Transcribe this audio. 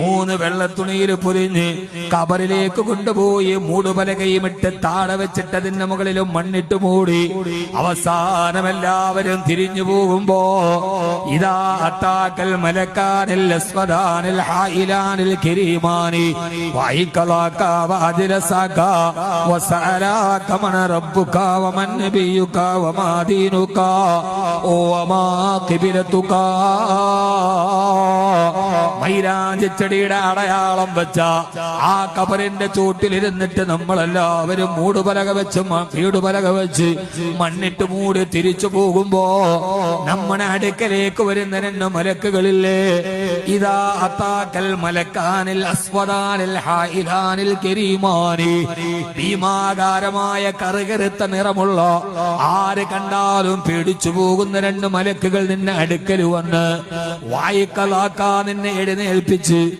3 വെള്ളത്തുണിയിൽ പൊതിഞ്ഞ് കബറിലേക്ക് കൊണ്ടുപോയി മൂടുപലകയുമിട്ട് താഴെ വെച്ചിട്ട് അതിന്റെ മുകളിലും മണ്ണിട്ട് മൂടി അവസാനം എല്ലാവരും തിരിഞ്ഞു പോകുമ്പോ ഇതാ അത്താക്കൽ മലക്കാനിൽ അസ്വദാനിൽ ഹായിലാനിൽ കരീമാനി വൈകലാക വഅദ്ലസക വസഅലാക മൻ റബ്ബുക വമൻ നബിയുക വമാ ദീനുക വമാ ഖിബ്ലതുക മൈരാജ് ചെടിയുടെ അടയാളം വെച്ച ആ കബറിന്റെ ചൂട്ടിലിരുന്നിട്ട് നമ്മളെല്ലാവരും മൂടുപലക വെച്ച് വീടുപലക വെച്ച് മണ്ണിട്ട് മൂടി തിരിച്ചു പോകുമ്പോ നമ്മുടെ അടുക്കലേക്ക് വരുന്ന 2 മലക്കുകളില്ലേ ഇതാ അത്താക്കൽ മലക്കാനിൽ അസ്വദാനിൽ ഹായിലാനിൽ കരീമാനി ഭീമാകാരമായ കറുകറുത്ത നിറമുള്ള ആര് കണ്ടാലും പേടിച്ചു പോകുന്ന 2 മലക്കുകൾ നിന്നെ അടുക്കൽ വന്ന് വായിക്കലാക്കാ നിന്നെ എഴുന്നേൽപ്പിച്ച്